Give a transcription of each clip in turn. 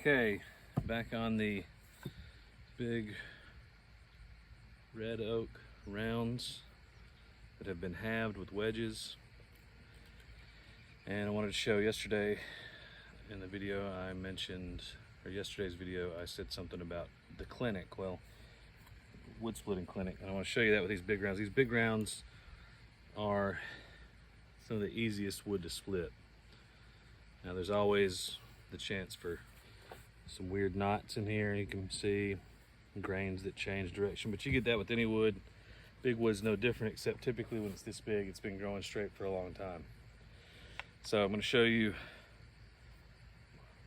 Okay, back on the big red oak rounds that have been halved with wedges. And I wanted to show yesterday in the video I mentioned, or yesterday's video, I said something about the clinic, well, wood splitting clinic. And I want to show you that with these big rounds. These big rounds are some of the easiest wood to split. Now there's always the chance for some weird knots in here. You can see grains that change direction, but you get that with any wood. Big wood's no different, except typically when it's this big, it's been growing straight for a long time. So I'm going to show you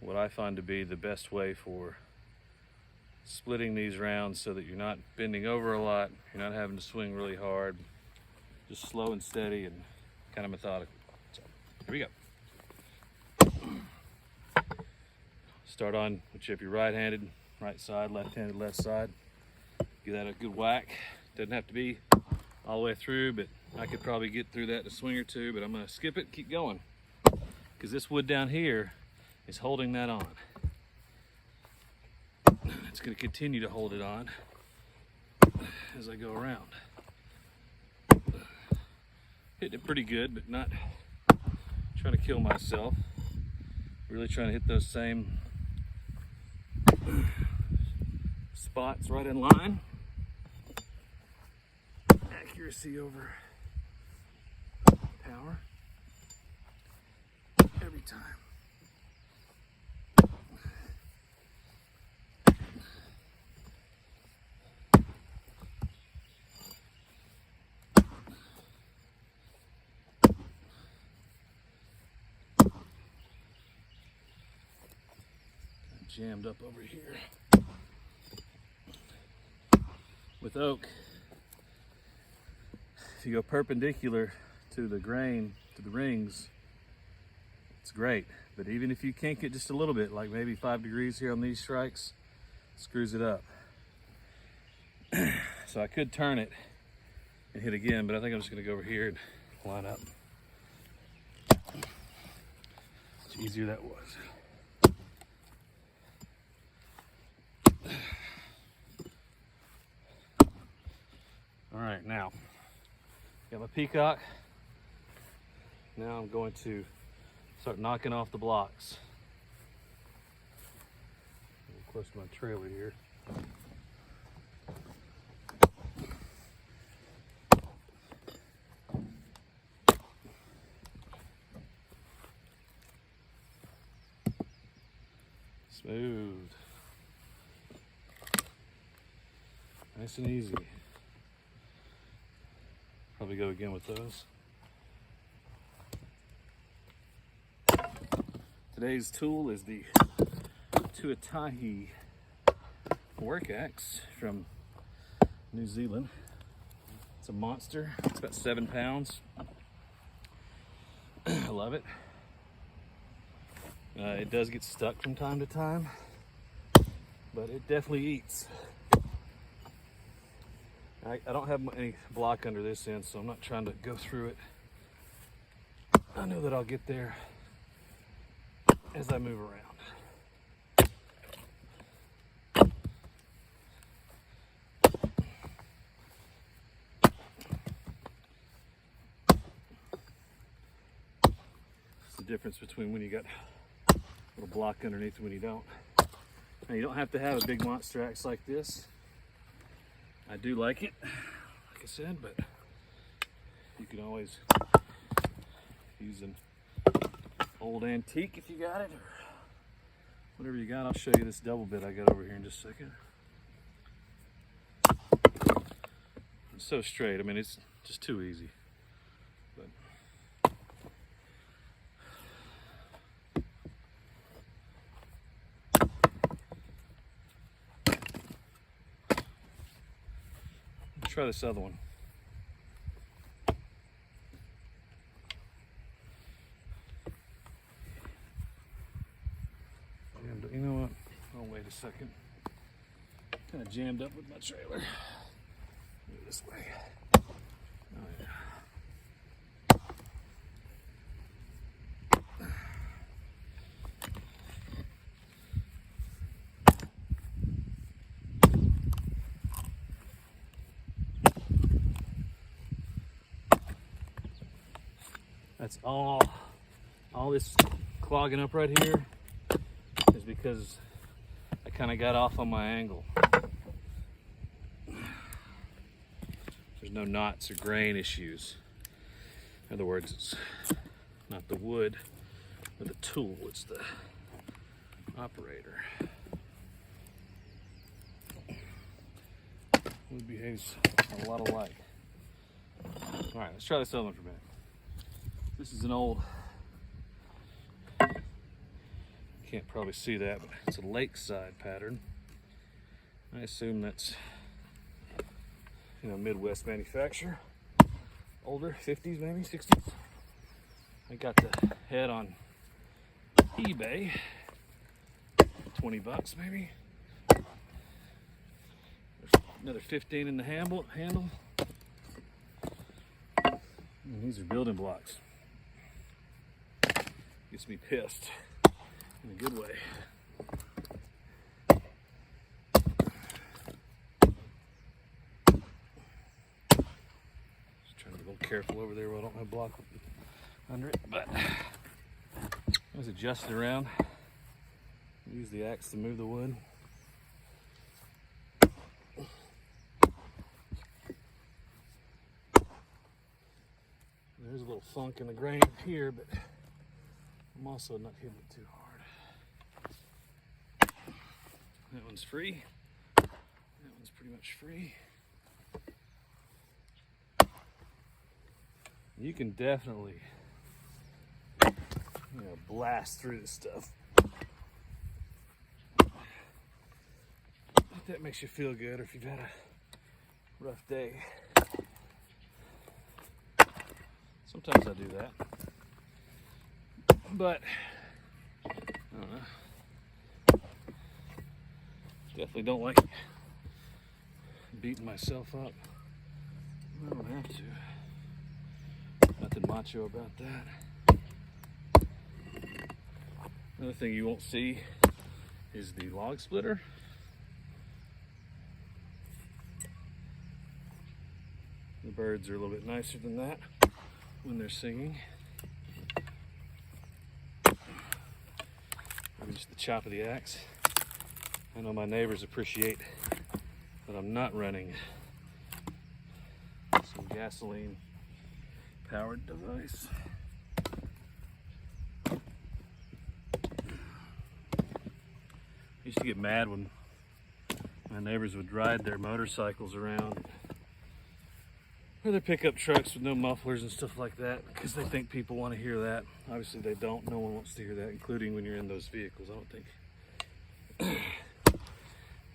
what I find to be the best way for splitting these rounds so that you're not bending over a lot, you're not having to swing really hard, just slow and steady and kind of methodical. So here we go. Start on whichever you're right-handed, right side, left-handed, left side. Give that a good whack. Doesn't have to be all the way through, but I could probably get through that in a swing or two, but I'm gonna skip it and keep going, because this wood down here is holding that on. It's gonna continue to hold it on as I go around. Hitting it pretty good, but not trying to kill myself. Really trying to hit those same spots right in line. Accuracy over power every time. Jammed up over here. With oak, if you go perpendicular to the grain, to the rings, it's great. But even if you kink it just a little bit, like maybe 5 degrees here on these strikes, it screws it up. So I could turn it and hit again, but I think I'm just gonna go over here and line up. Much easier that was. All right, now, got my peacock. Now I'm going to start knocking off the blocks. Close to my trailer here. Smooth. Nice and easy. Probably go again with those. Today's tool is the Tuatahi work axe from New Zealand. It's a monster. It's about 7 pounds. I love it. It does get stuck from time to time, but it definitely eats. I don't have any block under this end, so I'm not trying to go through it. I know that I'll get there as I move around. It's the difference between when you got a little block underneath and when you don't. Now, you don't have to have a big monster axe like this. I do like it, like I said, but you can always use an old antique if you got it, or whatever you got. I'll show you this double bit I got over here in just a second. It's so straight. I mean, it's just too easy. But try this other one. And you know what? Oh, wait a second. Kind of jammed up with my trailer. Move this way. Oh, yeah. That's all this clogging up right here is because I kind of got off on my angle. There's no knots or grain issues. In other words, it's not the wood or the tool, it's the operator. Wood behaves a lot alike. All right, let's try this other one for a minute. This is an old, can't probably see that, but it's a lakeside pattern. I assume that's, you know, Midwest manufacturer. Older, 50s maybe, 60s. I got the head on eBay, 20 bucks maybe. There's another 15 in the handle. And these are building blocks. Gets me pissed in a good way. Just trying to be a little careful over there where I don't have block under it, but let's adjust it around. Use the axe to move the wood. There's a little funk in the grain here, but I'm also not hitting it too hard. That one's free. That one's pretty much free. You can definitely, you know, blast through this stuff. If that makes you feel good, or if you've had a rough day. Sometimes I do that, but I don't know. Definitely don't like beating myself up. I don't have to. Nothing macho about that. Another thing you won't see is the log splitter. The birds are a little bit nicer than that when they're singing. Maybe just the chop of the axe. I know my neighbors appreciate that I'm not running some gasoline powered device. I used to get mad when my neighbors would ride their motorcycles around, or their pickup trucks with no mufflers and stuff like that, because they think people want to hear that. Obviously they don't. No one wants to hear that, including when you're in those vehicles. I don't think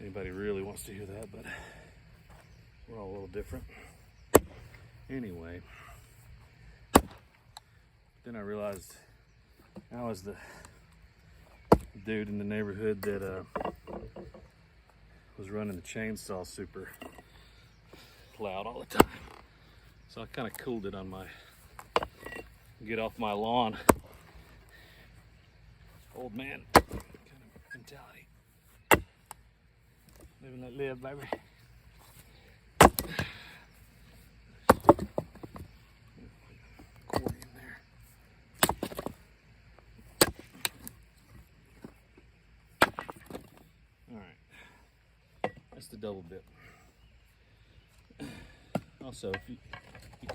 anybody really wants to hear that, but we're all a little different. Anyway, then I realized I was the dude in the neighborhood that was running the chainsaw super loud all the time. So I kind of cooled it on my get off my lawn old man kind of mentality. Live and let live, baby. Cord in there. All right, that's the double bit. Also, if you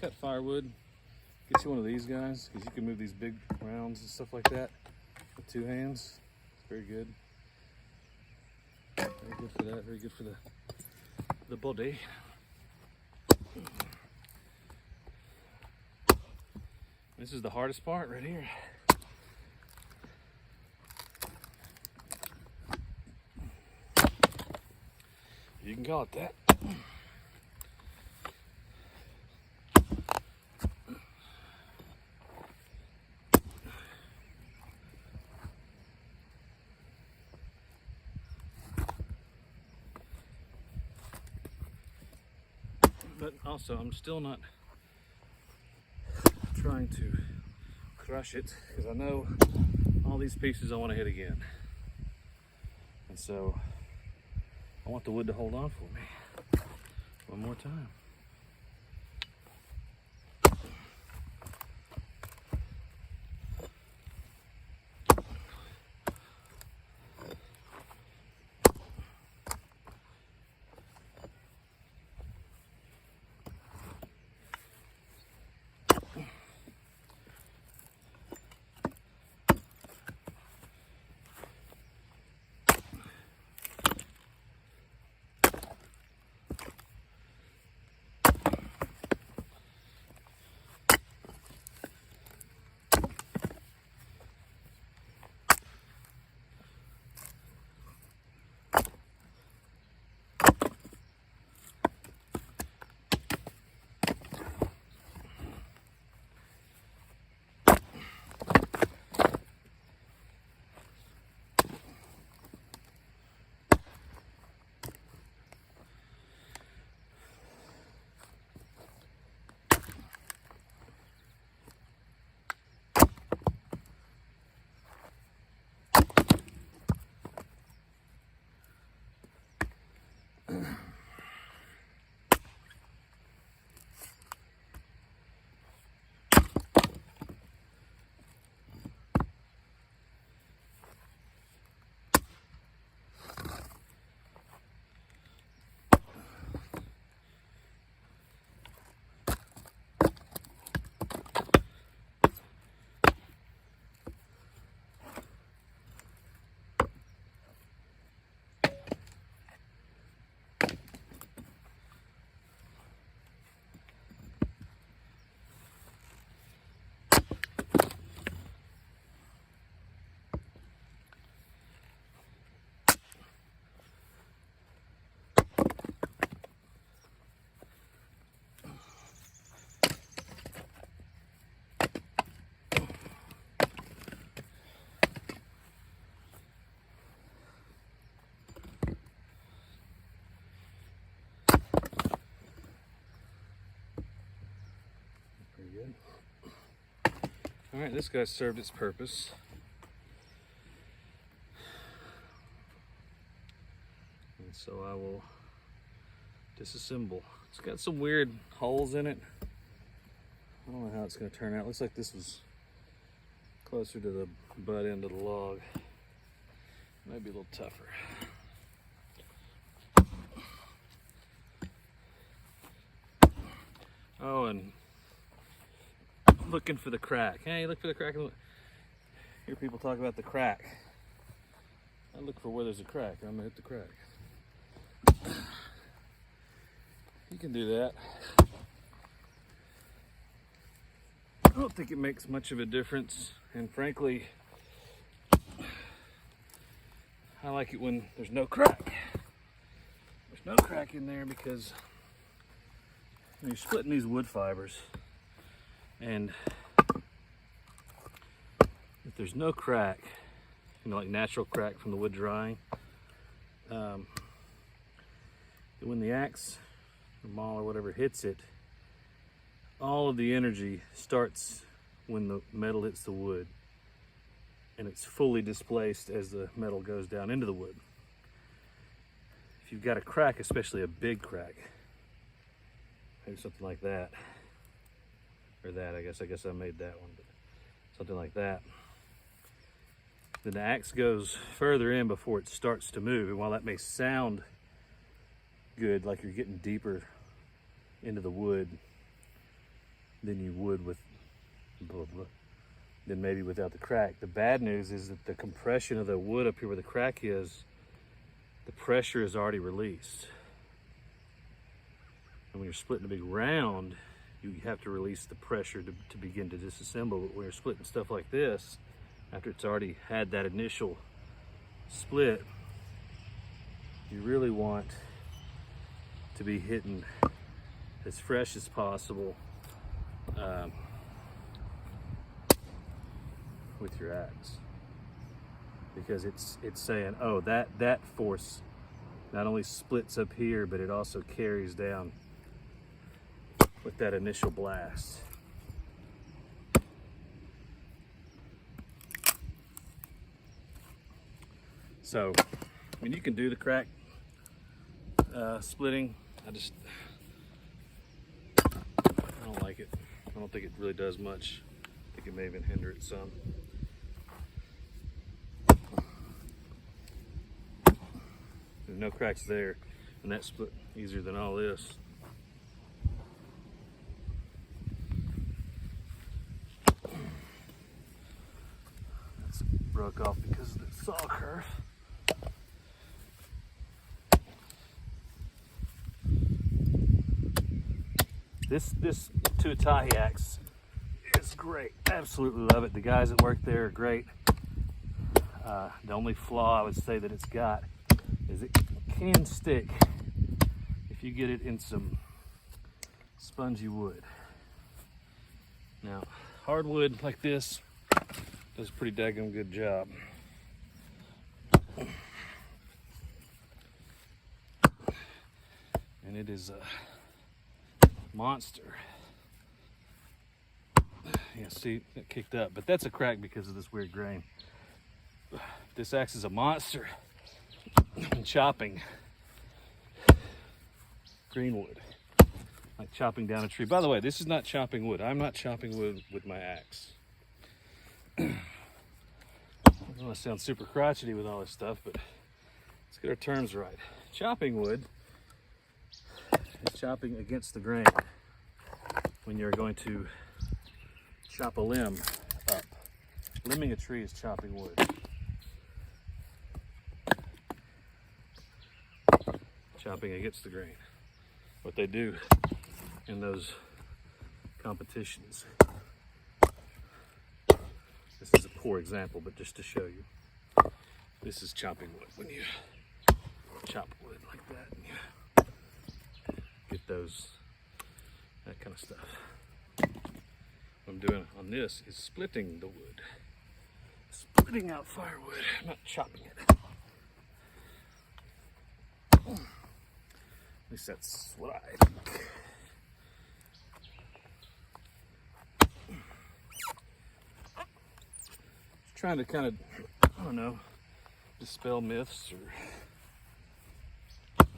cut firewood, get you one of these guys, because you can move these big rounds and stuff like that with two hands. It's very good. Very good for that. Very good for the body. This is the hardest part right here. You can call it that. But also, I'm still not trying to crush it, because I know all these pieces I want to hit again. And so I want the wood to hold on for me one more time. All right, this guy served its purpose. And so I will disassemble. It's got some weird holes in it. I don't know how it's going to turn out. Looks like this was closer to the butt end of the log. Might be a little tougher. Oh, and looking for the crack. Hey, look for the crack. Hear people talk about the crack. I look for where there's a crack. I'm gonna hit the crack. You can do that. I don't think it makes much of a difference, and frankly, I like it when there's no crack. There's no crack in there because when you're splitting these wood fibers, and if there's no crack, you know, like natural crack from the wood drying, when the axe or maul or whatever hits it, all of the energy starts when the metal hits the wood, and it's fully displaced as the metal goes down into the wood. If you've got a crack, especially a big crack, maybe something like that, or that, I guess I made that one, but something like that, then the axe goes further in before it starts to move. And while that may sound good, like you're getting deeper into the wood than you would with than maybe without the crack, the bad news is that the compression of the wood up here where the crack is, the pressure is already released. And when you're splitting a big round, you have to release the pressure to begin to disassemble. But when you're splitting stuff like this, after it's already had that initial split, you really want to be hitting as fresh as possible with your axe, because it's saying, oh, that force not only splits up here, but it also carries down with that initial blast. So, I mean, you can do the crack splitting. I don't like it. I don't think it really does much. I think it may even hinder it some. There's no cracks there, and that split easier than all this. That's broke off because of the saw curve. This Tuatahi axe is great. Absolutely love it. The guys that work there are great. The only flaw I would say that it's got is it can stick if you get it in some spongy wood. Now, hardwood like this does a pretty daggum good job. And it is a monster. Yeah, see, it kicked up, but that's a crack because of this weird grain. This axe is a monster in chopping greenwood, like chopping down a tree. By the way, this is not chopping wood. I'm not chopping wood with my axe. I don't want to sound super crotchety with all this stuff, but let's get our terms right. Chopping wood is chopping against the grain when you're going to chop a limb up. Limbing a tree is chopping wood. Chopping against the grain. What they do in those competitions. This is a poor example, but just to show you. This is chopping wood. When you chop wood like that, and you get those, that kind of stuff. What I'm doing on this is splitting the wood. Splitting out firewood, I'm not chopping it. At least that's what I think. trying to kind of, I don't know, dispel myths, or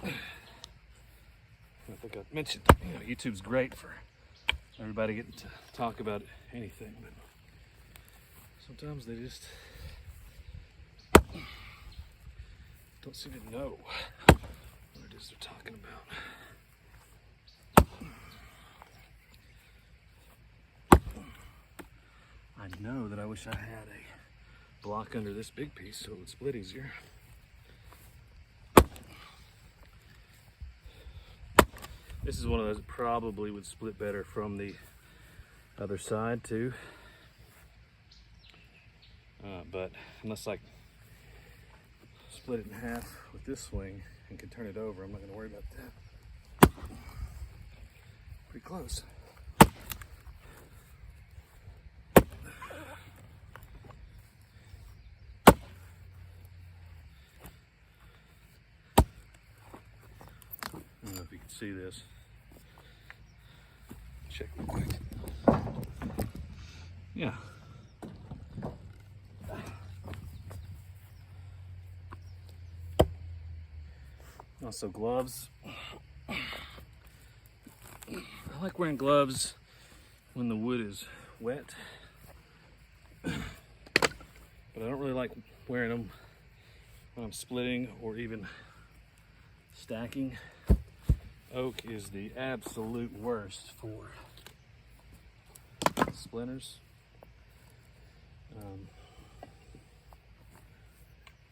I think I mentioned, YouTube's great for everybody getting to talk about anything, but sometimes they just don't seem to know what it is they're talking about. I know that I wish I had a block under this big piece so it would split easier. This is one of those that probably would split better from the other side too. But unless I split it in half with this swing and can turn it over, I'm not going to worry about that. Pretty close. I don't know if you can see this. Check real quick. Yeah. Also gloves. I like wearing gloves when the wood is wet, but I don't really like wearing them when I'm splitting or even stacking. Oak is the absolute worst for splinters.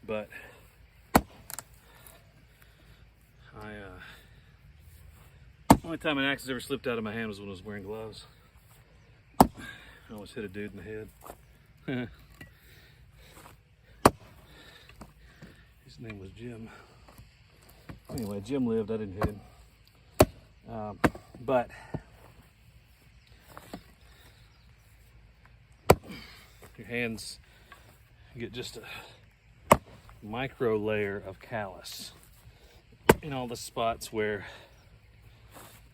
But only time an axe has ever slipped out of my hand was when I was wearing gloves. I almost hit a dude in the head. His name was Jim. Anyway, Jim lived, I didn't hit him. But your hands get just a micro layer of callus in all the spots where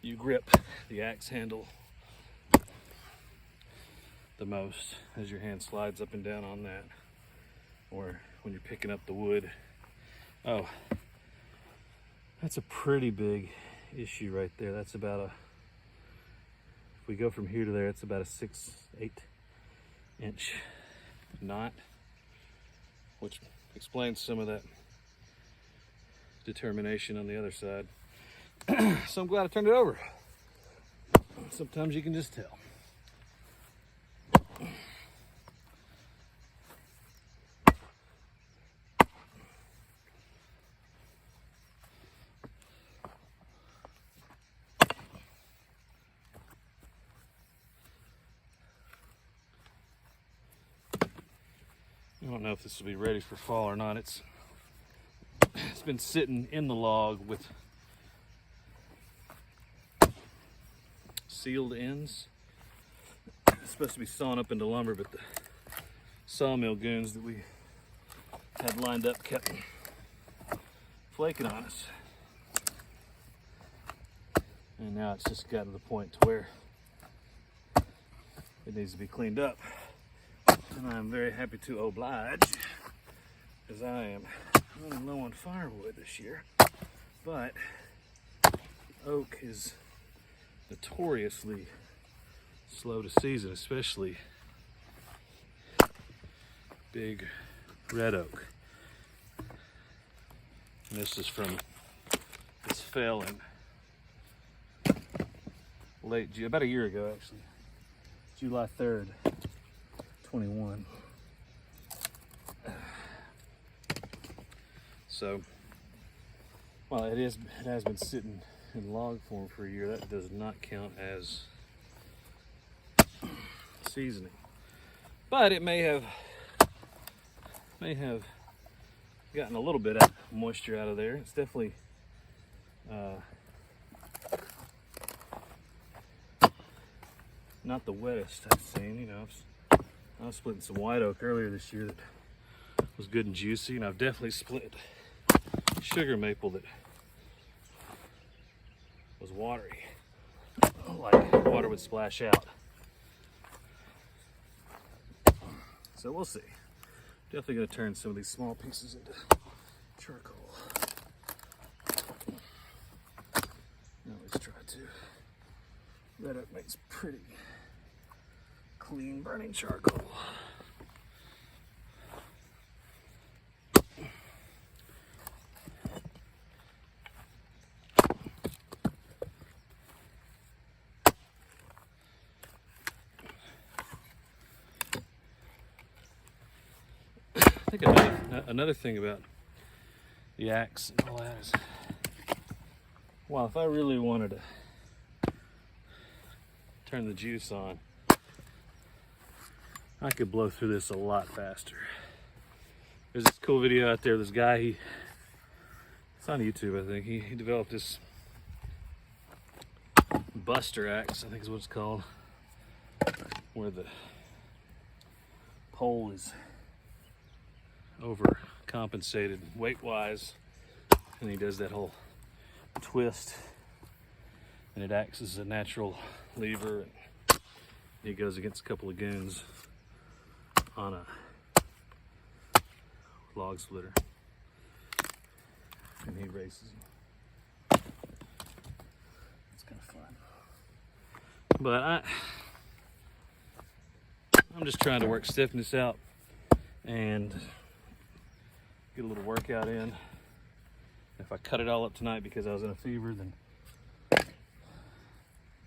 you grip the axe handle the most, as your hand slides up and down on that, or when you're picking up the wood. Oh, that's a pretty big issue right there. That's about if we go from here to there, it's about a 6-8 inch knot, which explains some of that determination on the other side. So I'm glad I turned it over. Sometimes you can just tell. I don't know if this will be ready for fall or not. It's been sitting in the log with sealed ends. It's supposed to be sawn up into lumber, but the sawmill goons that we had lined up kept flaking on us. And now it's just gotten to the point to where it needs to be cleaned up. And I'm very happy to oblige, because I am running low on firewood this year. But oak is notoriously slow to season, especially big red oak. And this fell in late June, about a year ago actually, July 3rd, 21. So, while it has been sitting in log form for a year, that does not count as seasoning. But it may have gotten a little bit of moisture out of there. It's definitely not the wettest I've seen. You know, I was splitting some white oak earlier this year that was good and juicy, and I've definitely split sugar maple that was watery, like water would splash out. So we'll see. Definitely going to turn some of these small pieces into charcoal. I always try to. That it makes pretty clean burning charcoal. I think another thing about the axe and all that is, well, if I really wanted to turn the juice on, I could blow through this a lot faster. There's this cool video out there, this guy, it's on YouTube I think, he developed this buster axe, I think is what it's called, where the pole is overcompensated weight-wise, and he does that whole twist, and it acts as a natural lever, and he goes against a couple of goons on a log splitter, and he races them. It's kind of fun, but I'm just trying to work stiffness out and get a little workout in. If I cut it all up tonight because I was in a fever, then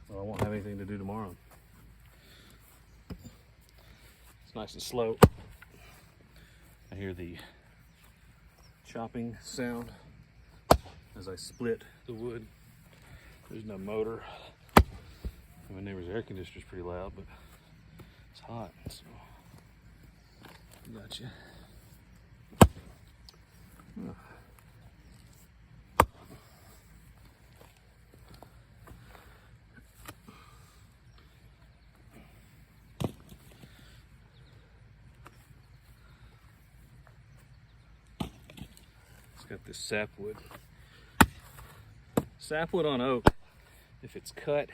well, I won't have anything to do tomorrow. It's nice and slow. I hear the chopping sound as I split the wood. There's no motor. My neighbor's air conditioner is pretty loud, but it's hot, so gotcha. It's got this sapwood. Sapwood on oak, if it's cut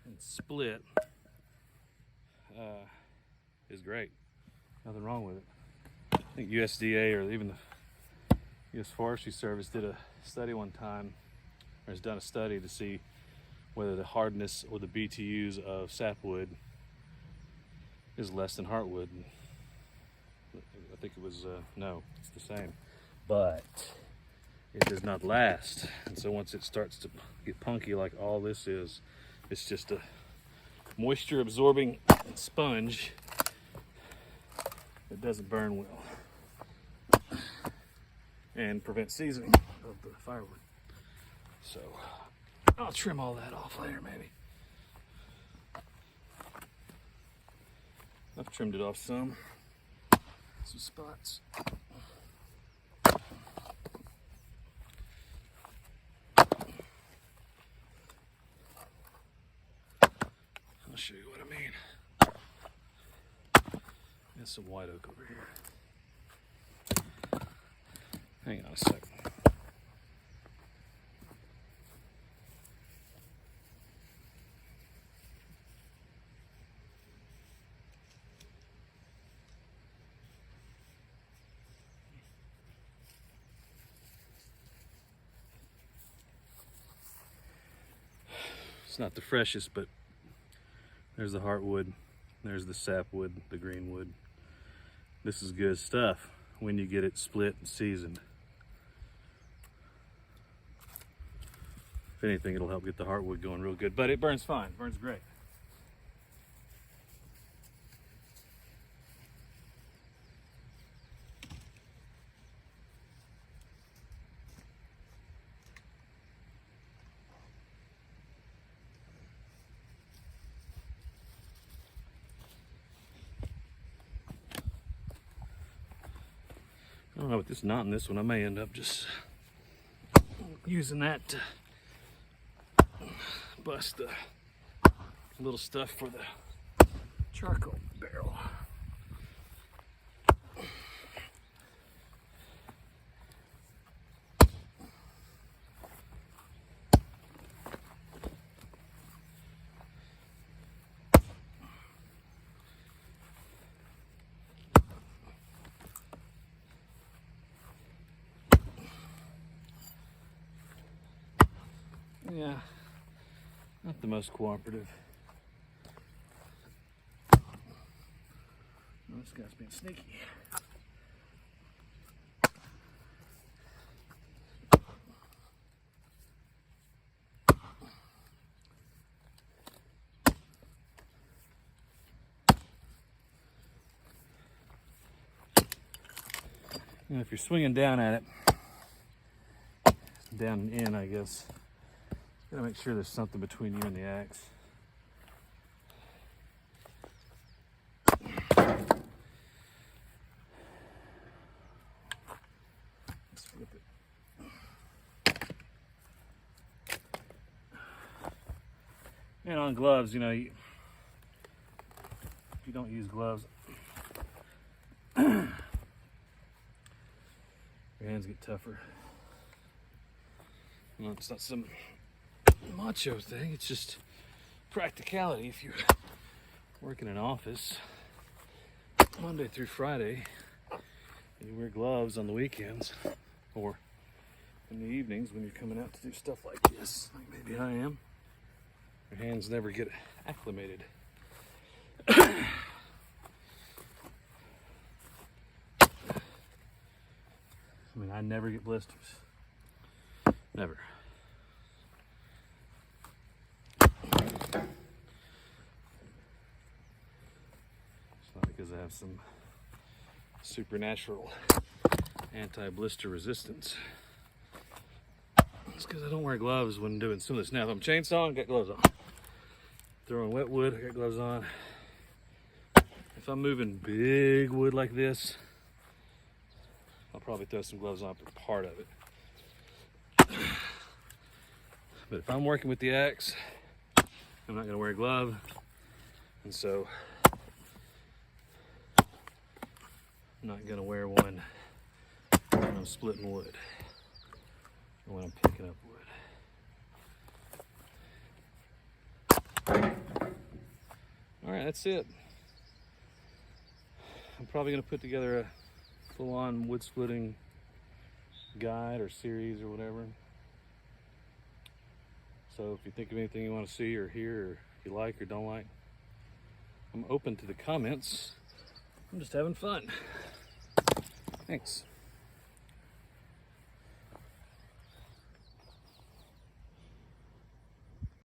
and split, is great. Nothing wrong with it. I think USDA or even the U.S. Forestry Service did a study one time, or has done a study to see whether the hardness or the BTUs of sapwood is less than heartwood. I think it was, no, it's the same. But it does not last. And so once it starts to get punky like all this is, it's just a moisture absorbing sponge that doesn't burn well and prevent seasoning of the firewood. So I'll trim all that off later maybe. I've trimmed it off some spots. I'll show you what I mean. There's some white oak over here. Hang on a second. It's not the freshest, but there's the heartwood, there's the sapwood, the greenwood. This is good stuff when you get it split and seasoned. If anything, it'll help get the heartwood going real good, but it burns fine, it burns great. I don't know, with this knot in this one, I may end up just using that to bust the little stuff for the charcoal barrel. Yeah, not the most cooperative. Oh, this guy's being sneaky. And if you're swinging down at it, down and in, I guess, you gotta make sure there's something between you and the axe. Let's flip it. And on gloves, you know, if you don't use gloves, your hands get tougher. Well, it's not some macho thing, it's just practicality. If you work in an office Monday through Friday, and you wear gloves on the weekends or in the evenings when you're coming out to do stuff like this, like maybe I am, your hands never get acclimated. I mean, I never get blisters. Never. It's not because I have some supernatural anti-blister resistance. It's because I don't wear gloves when doing some of this. Now, if I'm chainsawing, I got gloves on. Throwing wet wood, I got gloves on. If I'm moving big wood like this, I'll probably throw some gloves on for part of it. But if I'm working with the axe, I'm not going to wear a glove. And so I'm not going to wear one when I'm splitting wood or when I'm picking up wood. All right, that's it. I'm probably going to put together a full-on wood splitting guide or series or whatever. So if you think of anything you want to see or hear, or if you like or don't like, I'm open to the comments. I'm just having fun. Thanks.